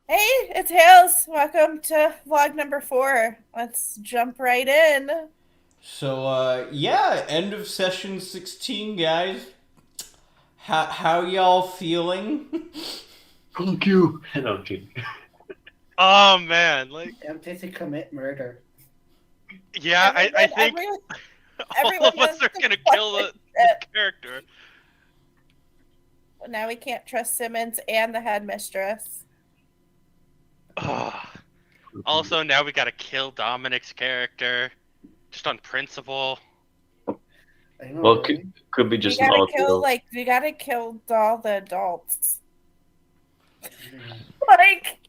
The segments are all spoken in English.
Hey, it's Hales. Welcome to vlog number 4. Let's jump right in. So end of session 16, guys. How y'all feeling? Thank you. No, I'm kidding. Oh man, Attempted to commit murder. yeah, I Everyone, think all everyone of us wants are to gonna kill fucking the shit. character. Now we can't trust Simmons and the headmistress. Ugh. Also, now we gotta kill Dominic's character, just on principle. I know, Well, right? could be We just an gotta all kill kill. like we gotta kill all the adults. Yeah. Like,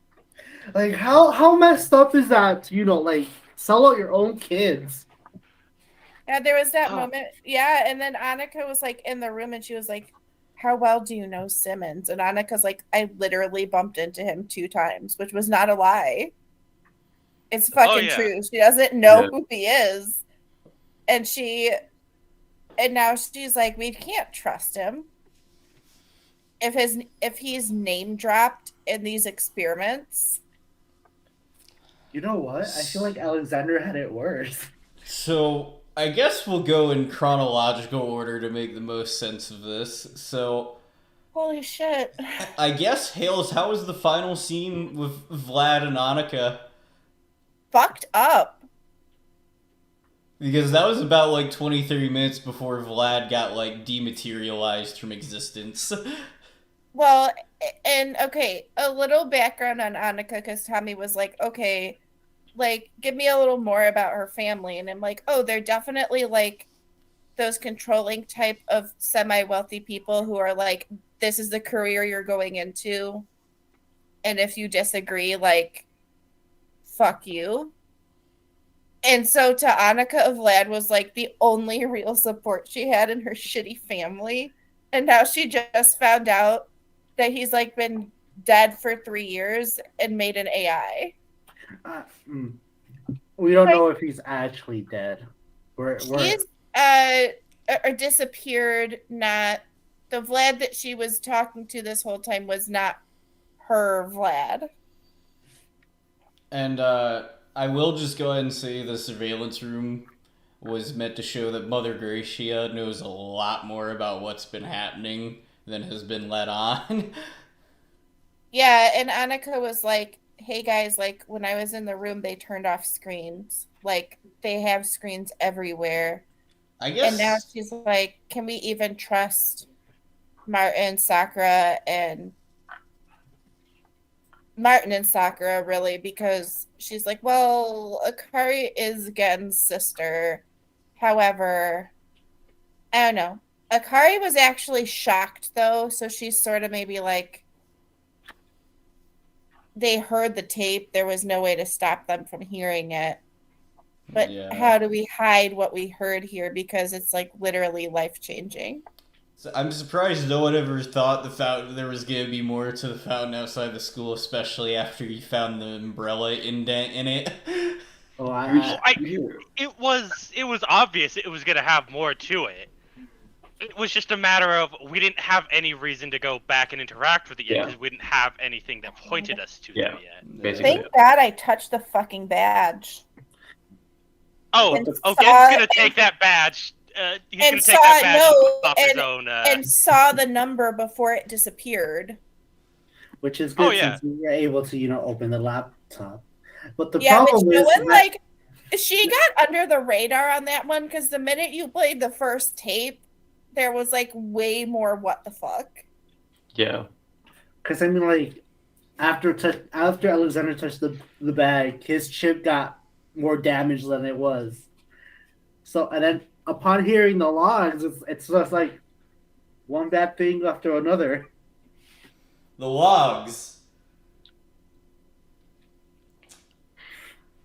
Like how messed up is that? Like sell out your own kids. yeah, there was that Oh, moment. Yeah, and then Annika was like in the room and she was like, "How well do you know Simmons?" And Annika's like, "I literally bumped into him 2 times," which was not a lie. It's oh fucking yeah. true. She doesn't know Yeah. who he is. And now she's like, we can't trust him. If he's name dropped in these experiments. You know what? I feel like Alexander had it worse. So I guess we'll go in chronological order to make the most sense of this. So Holy shit. I guess Hales, how was the final scene with Vlad and Annika? Fucked up. Because that was about like 20-30 minutes before Vlad got like dematerialized from existence. Well, and okay, a little background on Annika because Tommy was like, okay, like, give me a little more about her family. And I'm like, oh, they're definitely like those controlling type of semi-wealthy people who are like, this is the career you're going into, and if you disagree, like, fuck you. And so to Annika, Vlad was like the only real support she had in her shitty family, and now she just found out that he's like been dead for 3 years and made an AI. Uh, mm. We don't Like, know if he's actually dead. We're he's or disappeared. Not the Vlad that she was talking to this whole time was not her Vlad. And I will just go ahead and say the surveillance room was meant to show that Mother Gracia knows a lot more about what's been happening than has been let on. Yeah, and Annika was like, "Hey guys, like when I was in the room, they turned off screens. Like they have screens everywhere." I And now guess she's like, "Can we even trust Martin, Sakura, and Martin and Sakura really?" Because she's like, "Well, Akari is Gen's sister. However, I don't know. Akari was actually shocked though, so she's sort of maybe like they heard the tape. There was no way to stop them from hearing it. But yeah. how do we hide what we heard here? Because it's like literally life changing. So I'm surprised no one ever thought the fountain there was gonna be more to the fountain outside the school, especially after you found the umbrella indent in it. oh Well, I you it was obvious it was gonna have more to it. It was just a matter of we didn't have any reason to go back and interact with it yet Yeah. because we didn't have anything that pointed us to Yeah. there yet. Basically. Thank God I touched the fucking badge Oh, but and the Gen's saw gonna take that badge. He's and gonna take that saw badge and put no it off his own. and saw the number before it disappeared. which is Oh good yeah. since we were able to, open the laptop. But the Yeah, which problem no is one that like. She got under the radar on that one because the minute you played the first tape, there was like way more what the fuck. Yeah. because I mean, like after Alexander touched the bag, his chip got more damaged than it was. So and then upon hearing the logs, it's just like one bad thing after another. The logs.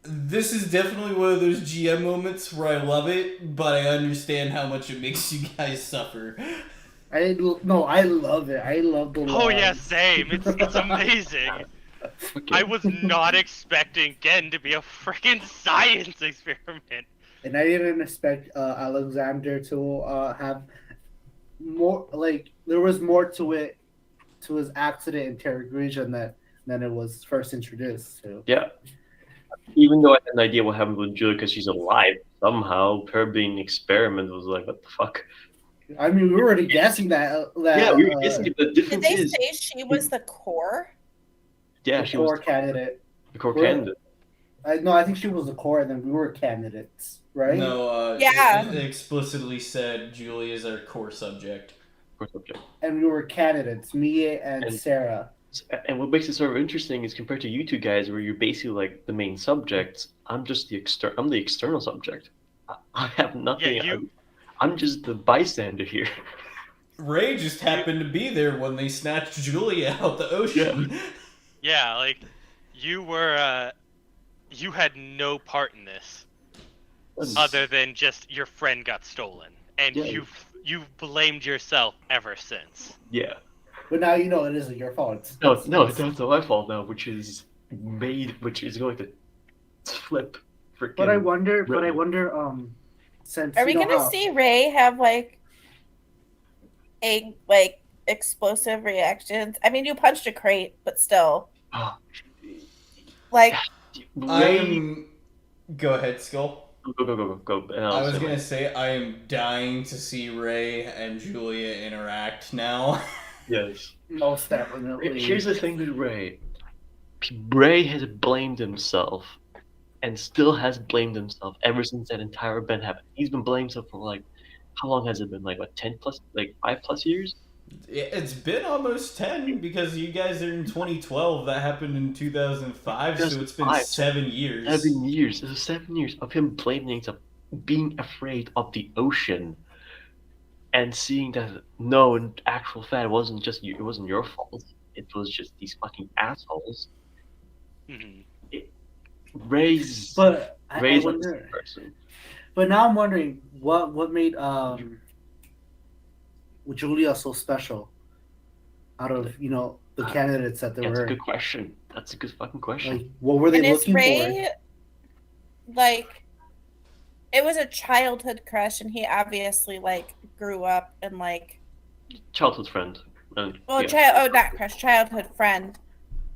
This is definitely one of those GM moments where I love it, but I understand how much it makes you guys suffer. I no, I love it. I love the Oh yeah, logs. same. It's amazing. I Okay. was not expecting Gen to be a freaking science experiment. And I didn't expect Alexander to have more. Like there was more to it to his accident in Terra Grigia than it was first introduced to. Yeah. Even though I had an idea what happened with Julia because she's alive, somehow her being an experiment was like, what the fuck? I mean, we were already guessing that. Yeah, we were guessing it. The Did difference they is, say she was the core? yeah, the she core was candidate. the core We're- candidate. I think she was the core, and then we were candidates, right? No, Yeah. it explicitly said Julie is our core subject. Core subject. And we were candidates, me and And- Sarah. And what makes it sort of interesting is compared to you two guys, where you're basically like the main subjects. I'm just the I'm the external subject. I have nothing. Yeah, I'm just the bystander here. Ray just happened to be there when they snatched Julia out the ocean. Yeah, like you were. You had no part in this, other than just your friend got stolen, and Yeah. you've blamed yourself ever since. Yeah. But now you know it isn't your fault. No, it's not my fault now, which is going to flip. Freaking. But I wonder. Since Are we you know gonna how- see Ray have like a explosive reactions? I mean, you punched a crate, but still, Ah, like, I'm. Go ahead, Skull. Go. And I I'll was say gonna mine. say I am dying to see Ray and Julia interact now. Yes. most definitely. Here's the thing with Ray. Ray has blamed himself, and still has blamed himself ever since that entire event happened. He's been blaming himself for like, how long has it been? Like what, 10 plus, like 5+ years? It's been almost 10 because you guys are in 2012. That happened in 2005, so it's been 2005. 7 years. 7 years. This is 7 years of him blaming himself, being afraid of the ocean, and seeing that no, in actual fact, it wasn't just you. It wasn't your fault. It was just these fucking assholes. Mhm. Ray's But I Ray's a wonder. person. But now I'm wondering what made Julia so special out of the candidates that there That's a were. good question. That's a good fucking question. Like, what were they and is looking Ray like? It was a childhood crush, and he obviously like grew up and like Childhood friend. And, well, yeah. not crush, childhood friend.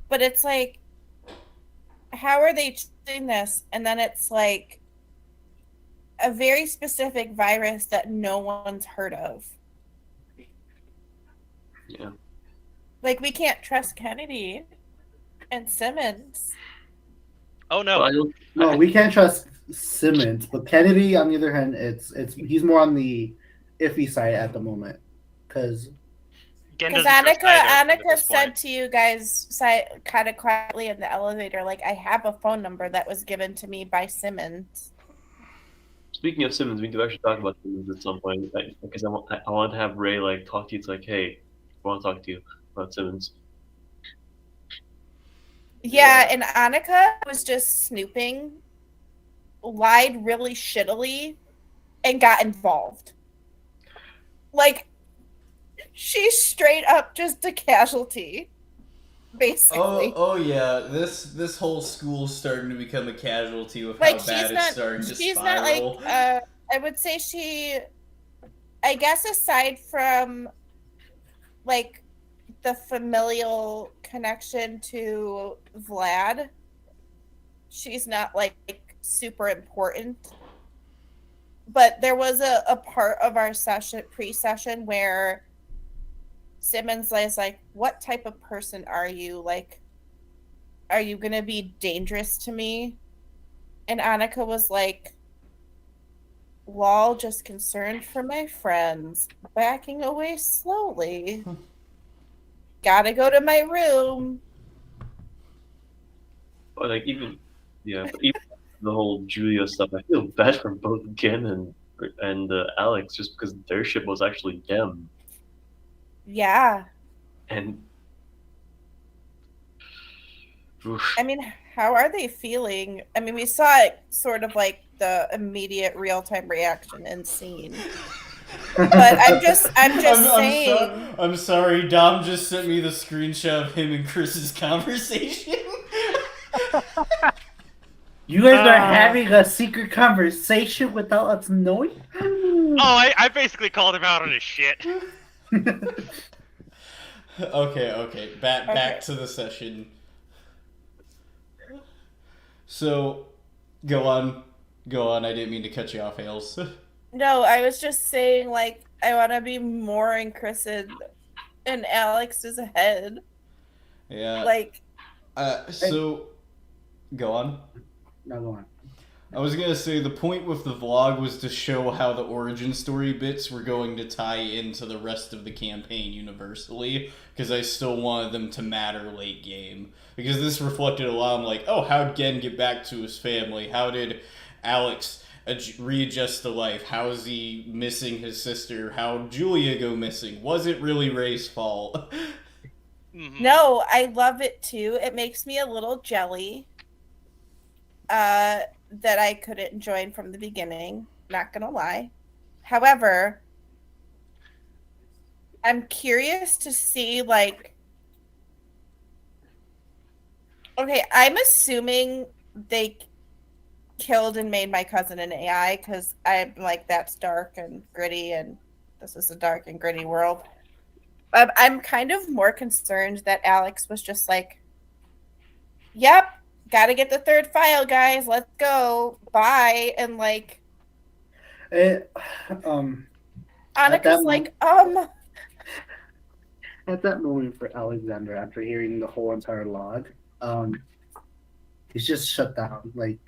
But it's like, how are they doing this? And then it's like a very specific virus that no one's heard of. Yeah. Like, we can't trust Kennedy and Simmons. Oh no! But I don't, No, we can't trust Simmons, but Kennedy, on the other hand, he's more on the iffy side at the moment, because Gen Because doesn't trust either of them at Annika this said point. to you guys kind of quietly in the elevator, like, I have a phone number that was given to me by Simmons. Speaking of Simmons, we need to actually talk about Simmons at some point, because I want to have Ray like talk to you. It's like, hey, I want to talk to you about Simmons. Yeah, and Annika was just snooping, lied really shittily, and got involved. Like, she's straight up just a casualty, basically. Oh yeah, this whole school's starting to become a casualty of Like, how bad it's starting to she's spiral. not like, I would say I guess aside from, like, the familial connection to Vlad, she's not, like, super important. But there was a part of our pre-session where Simmons is like, what type of person are you? Like, are you going to be dangerous to me? And Annika was like, lol, just concerned for my friends, backing away slowly. Gotta go to my room. But like even the whole Julia stuff, I feel bad for both Gen and Alex, just because their ship was actually them. Yeah. And oof, I mean, how are they feeling? I mean, we saw it sort of like the immediate real-time reaction and scene. But I'm just saying. I'm sorry, Dom just sent me the screenshot of him and Chris's conversation. you guys are having a secret conversation without us knowing. Oh, I basically called him out on his shit. Okay, back to the session. So, go on. Go on. I didn't mean to cut you off, Hales. No, I was just saying, like, I want to be more in Chris and Alex's head. Yeah. Like, So, go on. No, go on. I was gonna say the point with the vlog was to show how the origin story bits were going to tie into the rest of the campaign universally, because I still wanted them to matter late game. Because this reflected a lot on, like, oh, how'd Gen get back to his family? How did Alex readjust to life? How is he missing his sister? How'd Julia go missing? Was it really Ray's fault? no, I love it too. It makes me a little jelly. That I couldn't join from the beginning, not gonna lie. However, I'm curious to see, like, okay, I'm assuming they killed and made my cousin an AI because I'm like, that's dark and gritty, and this is a dark and gritty world. I'm kind of more concerned that Alex was just like, yep, gotta get the third file, guys. Let's go. Bye. And like, Annika's like, At that moment for Alexander, after hearing the whole entire log, he's just shut down. Like,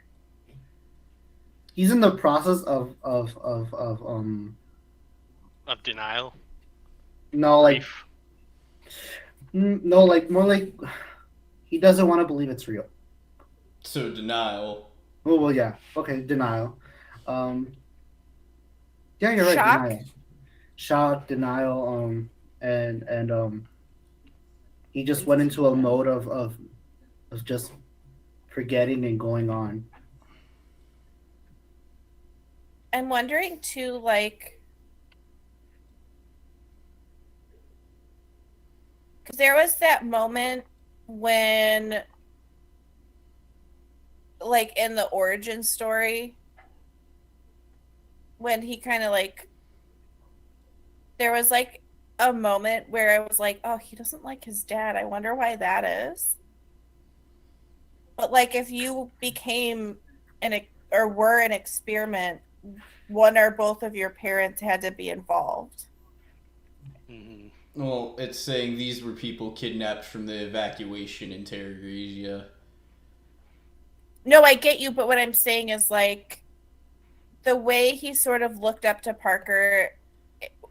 he's in the process of denial. No, like, Grief. no, like more like he doesn't want to believe it's real. So, denial. Oh well, yeah. Okay, denial. Yeah, you're right. Shock? Denial. Shock, denial. And he just went into a mode of just forgetting and going on. I'm wondering too, like, because there was that moment when, like, in the origin story, when he kind of like, there was like a moment where I was like, oh, he doesn't like his dad. I wonder why that is. But like, if you became or were an experiment, one or both of your parents had to be involved. Mm-hmm. Well, it's saying these were people kidnapped from the evacuation in Terra. No, I get you, but what I'm saying is, like, the way he sort of looked up to Parker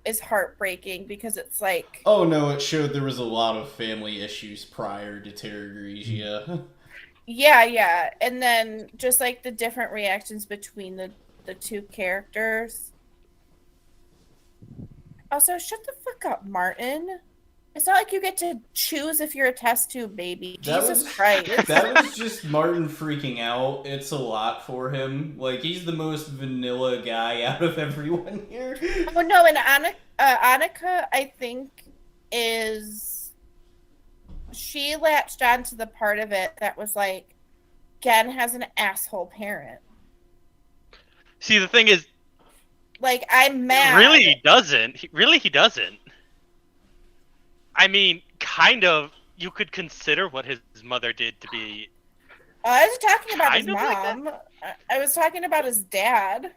is heartbreaking because it's like... Oh no, it showed there was a lot of family issues prior to Terra. Yeah. And then just, like, the different reactions between the two characters. Also, shut the fuck up, Martin. It's not like you get to choose if you're a test tube baby. Jesus Christ. That was just Martin freaking out. It's a lot for him. Like, he's the most vanilla guy out of everyone here. Oh, no, and Annika, I think, she latched onto the part of it that was like, Gen has an asshole parent. See, the thing is, like, I'm mad. Really, he doesn't. He doesn't. I mean, kind of. You could consider what his mother did to be. I was talking about his kind of mom. I was talking about his dad.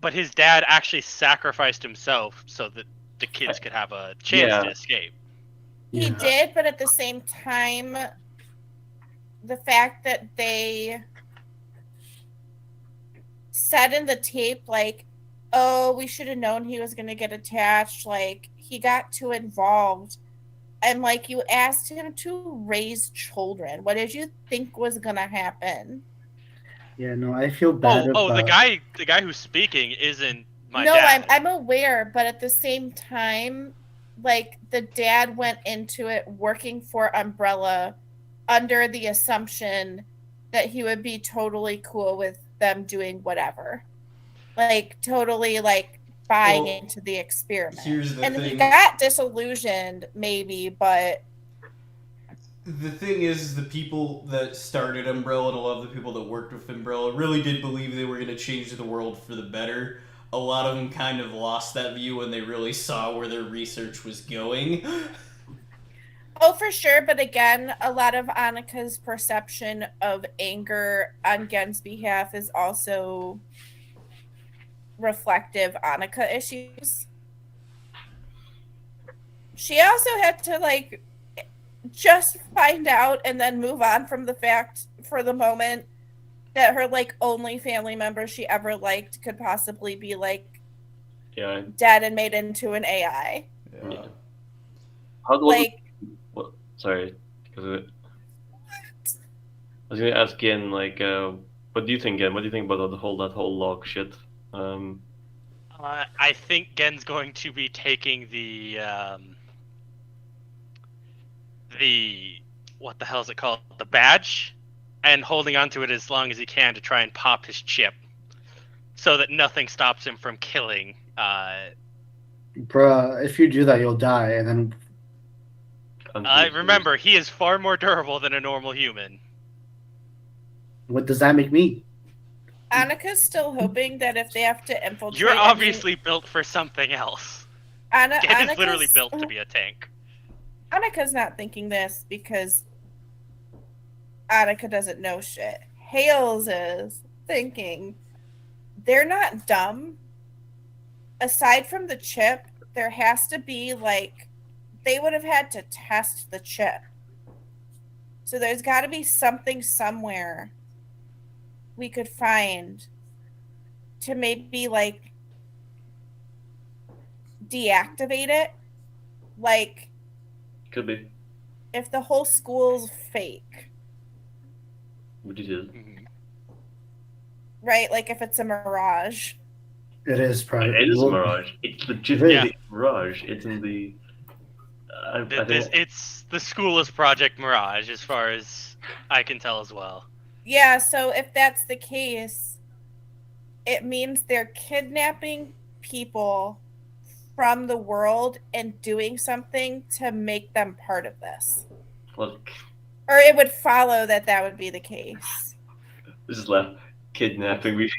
But his dad actually sacrificed himself so that the kids could have a chance to escape. He did, but at the same time, the fact that they said in the tape, like, oh, we should have known he was going to get attached. Like, he got too involved. And, like, you asked him to raise children. What did you think was going to happen? Yeah, no, I feel bad about... the guy who's speaking isn't my no, dad. I'm aware, but at the same time, like, the dad went into it working for Umbrella under the assumption that he would be totally cool with them doing whatever. Like, totally, like, buying into the experiment. Here's the and thing. He got disillusioned, maybe, but... The thing is, the people that started Umbrella and a lot of the people that worked with Umbrella really did believe they were going to change the world for the better. A lot of them kind of lost that view when they really saw where their research was going. Oh, for sure. But again, a lot of Annika's perception of anger on Gen's behalf is also reflective Annika issues. She also had to like just find out and then move on from the fact for the moment that her like only family member she ever liked could possibly be like Yeah. dead and made into an AI. Yeah. How was Like, what? Sorry, because I was gonna ask Gen, like, what do you think, Gen? What do you think about that whole log shit? I think Gen's going to be taking the what the hell is it called? The badge, and holding onto it as long as he can to try and pop his chip, so that nothing stops him from killing. Bruh, if you do that, you'll die. And then Remember, he is far more durable than a normal human. what does that make me? Annika's still hoping that if they have to infiltrate, You're obviously built for something else. Gen is literally Annika's built to be a tank. Annika's not thinking this because Annika doesn't know shit. Hales is thinking they're not dumb. Aside from the chip, there has to be like they would have had to test the chip. So there's got to be something somewhere we could find to maybe like deactivate it. Like, Could be. if the whole school's fake, What it is. right? Like if it's a mirage. It is probably. It is a mirage. It's legitimately Yeah. a mirage. It's in the. I think It's the school's Project Mirage, as far as I can tell as well. Yeah, so if that's the case, it means they're kidnapping people from the world and doing something to make them part of this. Like, Or it would follow that that would be the case. this is left kidnapping. We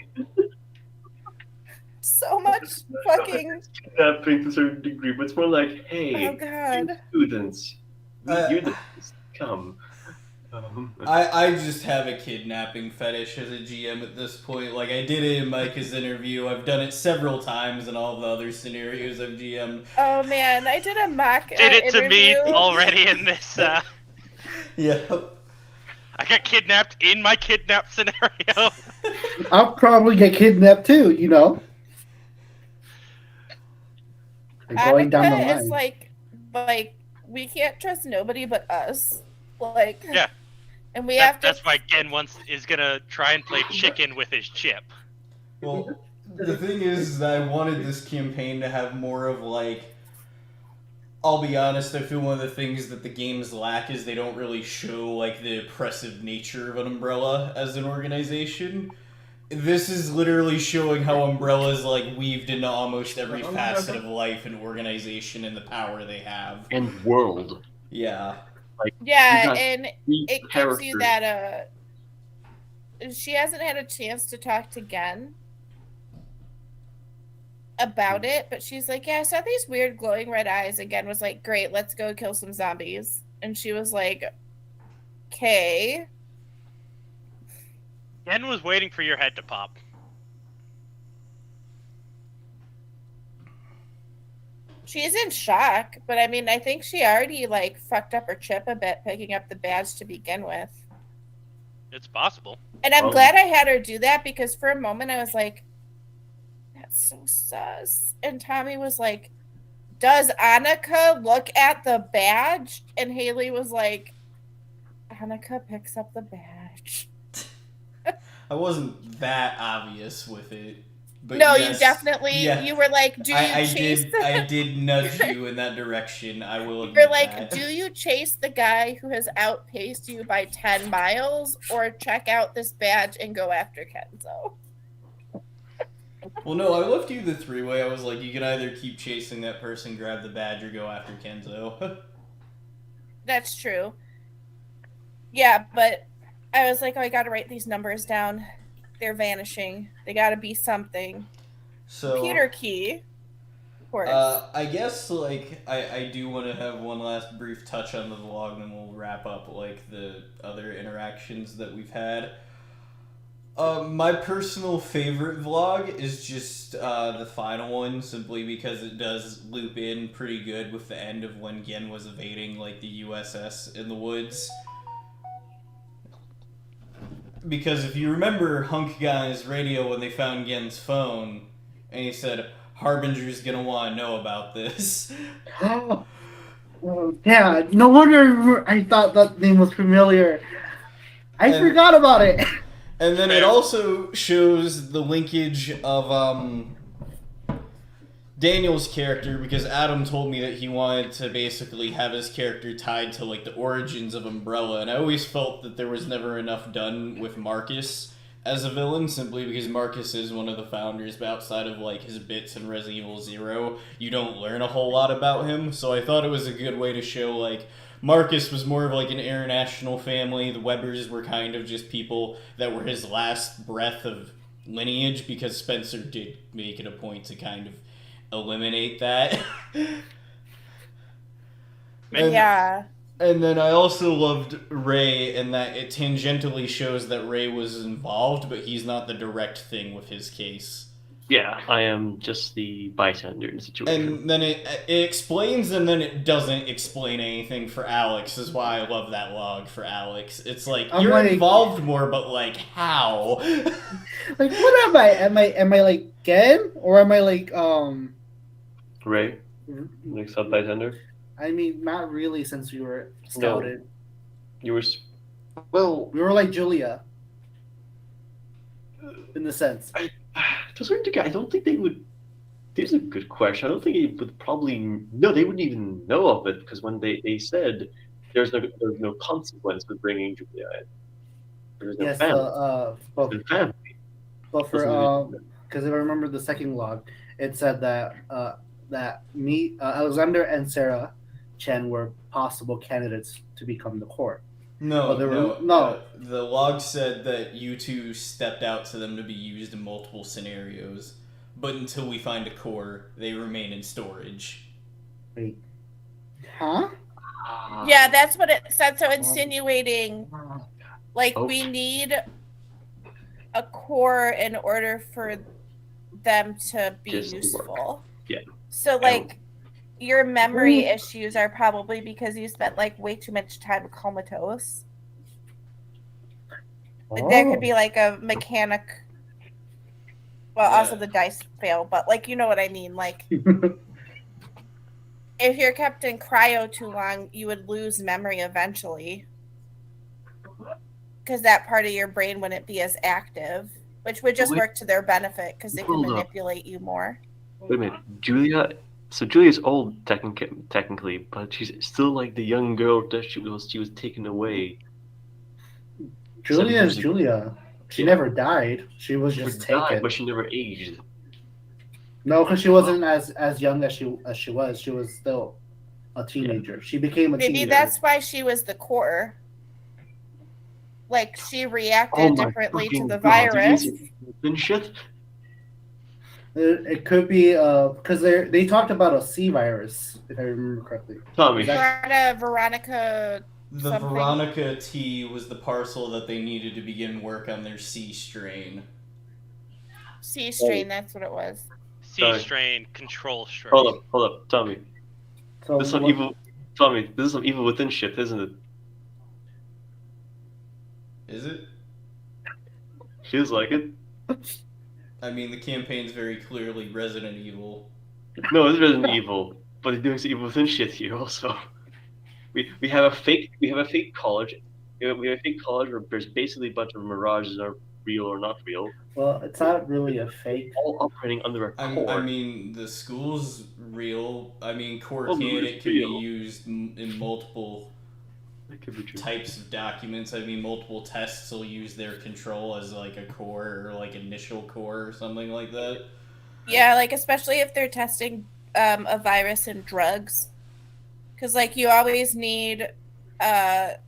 So much fucking. kidnapping to a certain degree, but it's more like, hey, Oh god. students, Uh, you come. I just have a kidnapping fetish as a GM at this point. Like, I did it in Micah's interview. I've done it several times in all the other scenarios I've GM'd. Oh man, I did a mock Did it to me interview. already in this. Yeah. I got kidnapped in my kidnap scenario. I'll probably get kidnapped too, you know. And going down the Annika is line. like we can't trust nobody but us. Like, Yeah. and we have to. That's why Gen is gonna try and play chicken with his chip. Well, the thing is that I wanted this campaign to have more of, like, I'll be honest, I feel one of the things that the games lack is they don't really show, like, the oppressive nature of an Umbrella as an organization. This is literally showing how Umbrella's, like, weaved into almost every facet of life and organization and the power they have. And world. Yeah. Like, Yeah, you got and three it gives characters. you that she hasn't had a chance to talk to Gen about it, but she's like, yeah, I saw these weird glowing red eyes, and Gen was like, great, let's go kill some zombies. And she was like, okay. Gen was waiting for your head to pop. She's in shock, but I mean, I think she already like fucked up her chip a bit picking up the badge to begin with. It's possible. And I'm Oh. glad I had her do that because for a moment I was like, that's so sus. And Tommy was like, does Annika look at the badge? And Haley was like, Annika picks up the badge. I wasn't that obvious with it. But No, yes, you definitely, yeah. you were like, do you I chase did. I did nudge you in that direction. I will admit You're like, that. do you chase the guy who has outpaced you by 10 miles or check out this badge and go after Kenzo? Well, no, I left you the three-way. I was like, you can either keep chasing that person, grab the badge, or go after Kenzo. That's true. Yeah, but I was like, oh, I gotta write these numbers down. They're vanishing. They gotta be something. So Computer key. course. I guess like I do want to have one last brief touch on the vlog, and then we'll wrap up like the other interactions that we've had. My personal favorite vlog is just the final one, simply because it does loop in pretty good with the end of when Gen was evading like the USS in the woods. Because if you remember Hunk Guy's radio when they found Gen's phone, and he said, Harbinger's gonna want to know about this. Yeah, no wonder I thought that name was familiar. I forgot about it. And then it also shows the linkage of Daniel's character, because Adam told me that he wanted to basically have his character tied to like the origins of Umbrella, and I always felt that there was never enough done with Marcus as a villain, simply because Marcus is one of the founders, but outside of like his bits in Resident Evil 0, you don't learn a whole lot about him. So I thought it was a good way to show like Marcus was more of like an international family. The Webbers were kind of just people that were his last breath of lineage, because Spencer did make it a point to kind of eliminate that. Yeah. And then I also loved Ray, in that it tangentially shows that Ray was involved, but he's not the direct thing with his case. Yeah, I am just the bystander in the situation. And then it explains, and then it doesn't explain anything for Alex, is why I love that log for Alex. It's like, I'm you're like- involved more, but like, how? Like, what am I? Am I like Gen, or am I like Ray, next up bystander. I mean, not really, since we were scouted. You were well. We were like Julia, in the sense. To a certain degree, I don't think they would. There's a good question. I don't think it would probably. No, they wouldn't even know of it, because when they said there's no consequence with bringing Julia in. There's no Yes, family. but There's no family. for because if I remember the second log, it said that Alexander and Sarah Chen were possible candidates to become the core. No, no. The log said that you two stepped out to them to be used in multiple scenarios, but until we find a core, they remain in storage. Wait. Huh? Yeah, that's what it said. So insinuating, like, we need a core in order for them to be Just useful. Yeah. So, like, your memory issues are probably because you spent, like, way too much time comatose. Like, there could be, like, a mechanic. Well, Yeah. also the dice fail, but, like, you know what I mean. Like, if you're kept in cryo too long, you would lose memory eventually. Because that part of your brain wouldn't be as active, which would just work to their benefit because they can Hold up. manipulate you more. Wait a minute, Julia. So Julia's old technically, but she's still like the young girl that she was taken away. Julia 7 is years ago. Julia. She Yeah. never died. She was She just died, taken. but she never aged. No, because she wasn't as young as she was. She was still a teenager. She became a Maybe teenager. that's why she was the core. Like, she reacted differently to the virus. And shit. It could be because they talked about a C virus, if I remember correctly. Tommy. Veronica. The Something. Veronica T was the parcel that they needed to begin work on their C strain. C strain, that's what it was. C Sorry. strain, control strain. Hold up, Tommy. So This is some evil. Tommy, this is some evil within shit, isn't it? Is it? Feels like it. I mean, the campaign's very clearly Resident Evil. No, it's Resident Evil, but they're doing some evil within shit here also. We have a fake college. We have a fake college where there's basically a bunch of mirages that are real or not real, Well, it's not really a fake. all operating under a core. I mean, the school's real. I mean, core Oh, candidate it's can be real. used in multiple That could be true. types of documents. I mean, multiple tests will use their control as like a core or like initial core or something like that. Yeah, like, especially if they're testing a virus in drugs. Because, like, you always need the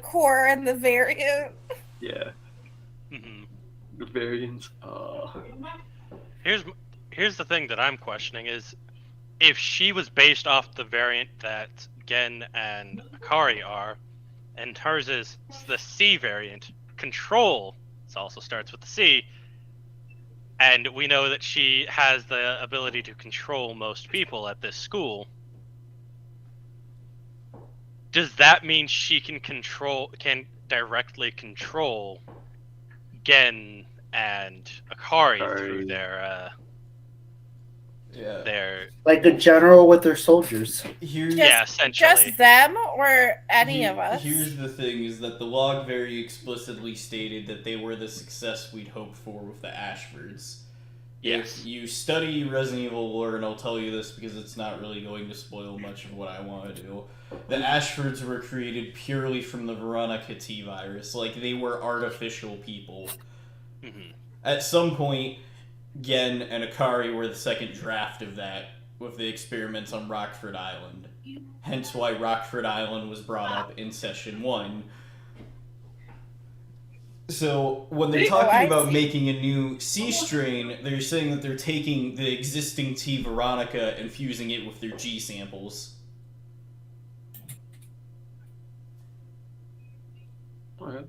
core and the variant. Yeah, Mhm. the variants. Here's here's the thing that I'm questioning is, if she was based off the variant that Gen and Akari are, and hers is the C variant, Control, it also starts with the C, and we know that she has the ability to control most people at this school. Does that mean she can directly control Gen and Akari through their Yeah. Like a general with their soldiers. Here's yeah, essentially. Just them or any of us? Here's the thing: is that the log very explicitly stated that they were the success we'd hoped for with the Ashfords. Yes. If you study Resident Evil lore, and I'll tell you this because it's not really going to spoil much of what I want to do, the Ashfords were created purely from the Veronica T virus. Like, they were artificial people. Mm-hmm. At some point, Gen and Akari were the second draft of that, with the experiments on Rockford Island. Hence why Rockford Island was brought up in Session 1. So, when they're talking about making a new C strain, they're saying that they're taking the existing T Veronica and fusing it with their G samples. Okay.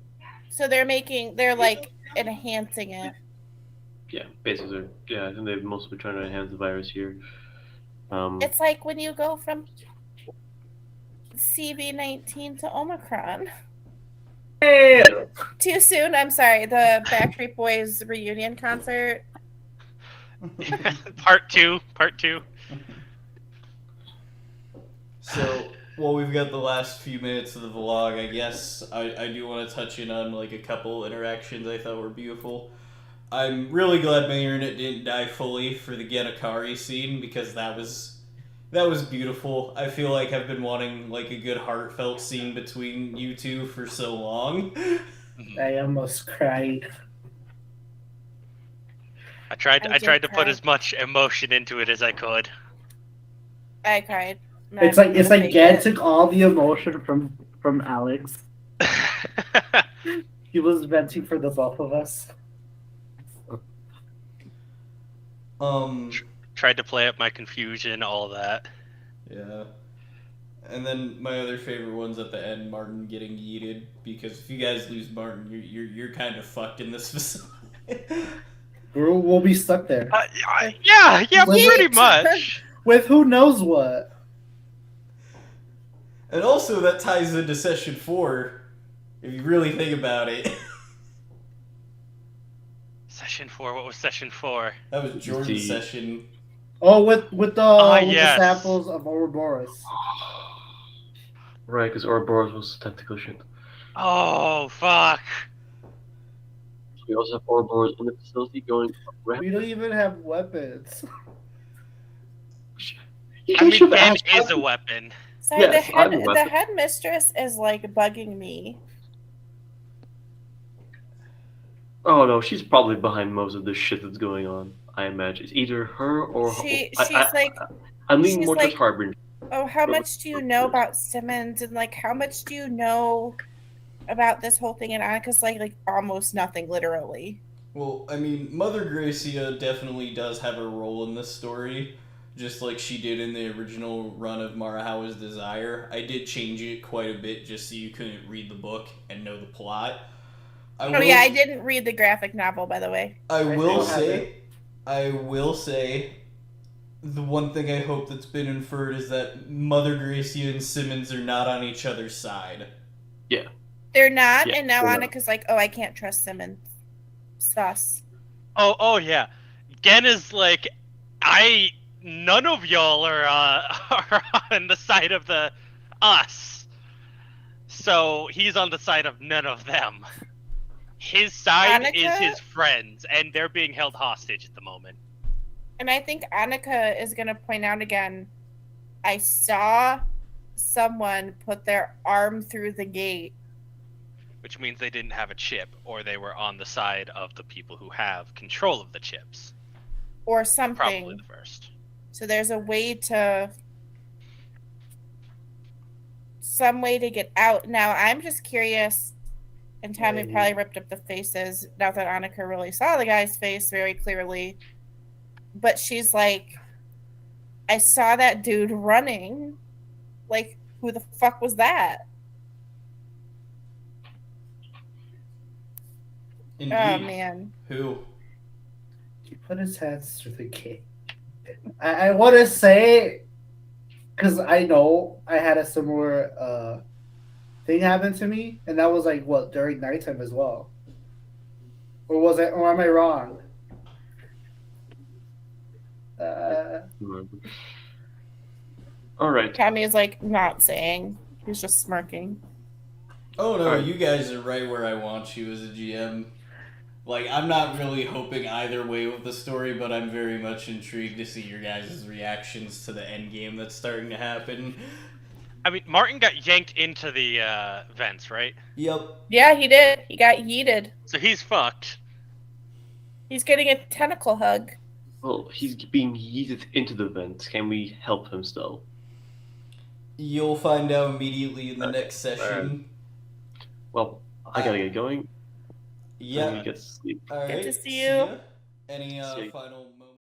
So they're like enhancing it. Yeah, basically. Yeah, I think they've mostly been trying to enhance the virus here. It's like when you go from CV19 to Omicron. Hey! Too soon? I'm sorry. The Backstreet Boys reunion concert. Part two. So, well, we've got the last few minutes of the vlog. I guess I do want to touch in on like a couple interactions I thought were beautiful. I'm really glad my internet didn't die fully for the Gen Akari scene, because that was beautiful. I feel like I've been wanting like a good heartfelt scene between you two for so long. I almost cried. I tried I to did put cry. as much emotion into it as I could. I cried. It's like Gan took all the emotion from Alex. He was venting for the both of us. Tried to play up my confusion, all that. Yeah. And then my other favorite one's at the end, Martin getting yeeted, because if you guys lose Martin, you're kind of fucked in this facility. We'll be stuck there. Yeah, Yeet! pretty much. With who knows what. And also that ties into Session 4, if you really think about it. Session 4, what was Session 4? That was Jordan's session. Oh, with the yes. samples of Ouroboros. Right, because Ouroboros was tactical shit. Oh, fuck. We also have Ouroboros in the facility going around. We don't even have weapons. I mean, Gen is a weapon. Sorry, Yes, I'm a the weapon. headmistress is like bugging me. Oh no, she's probably behind most of the shit that's going on. I imagine it's either her or She's I'm leaning she's more like- towards Harbinger. Oh, how much do you know about Simmons, and like how much do you know about this whole thing? And Annika's like almost nothing, literally. Well, I mean, Mother Gracia definitely does have a role in this story, just like she did in the original run of Marahawa's Desire. I did change it quite a bit just so you couldn't read the book and know the plot. I didn't read the graphic novel, by the way. I will still say, the one thing I hope that's been inferred is that Mother Gracia and Simmons are not on each other's side. They're not, Yeah, and now they're not. Annika's like, oh, I can't trust Simmons. Sus. Oh yeah. Gen is like, none of y'all are on the side of the us. So he's on the side of none of them. His side is Annika? his friends, and they're being held hostage at the moment. And I think Annika is going to point out again, I saw someone put their arm through the gate. Which means they didn't have a chip, or they were on the side of the people who have control of the chips. Or something. Probably the first. So there's some way to get out. Now I'm just curious, and Tommy probably ripped up the faces now that Annika really saw the guy's face very clearly. but she's like, I saw that dude running. Like, who the fuck was that? Indeed. Oh man. Who? He put his hands through the gate. I want to say, because I know I had a similar thing happen to me, and that was like what during nighttime as well. Or was it? Or am I wrong? All right. Tommy is like not saying. He's just smirking. Oh no, Alright. you guys are right where I want you as a GM. Like, I'm not really hoping either way with the story, but I'm very much intrigued to see your guys' reactions to the end game that's starting to happen. I mean, Martin got yanked into the vents, right? Yep. Yeah, he did. He got yeeted. So he's fucked. He's getting a tentacle hug. Well, he's being yeeted into the vent. Can we help him still? You'll find out immediately in the next session. Well, I gotta get going. Yeah. Get to sleep. All right. Good to see you. ya. Any See ya. final moments?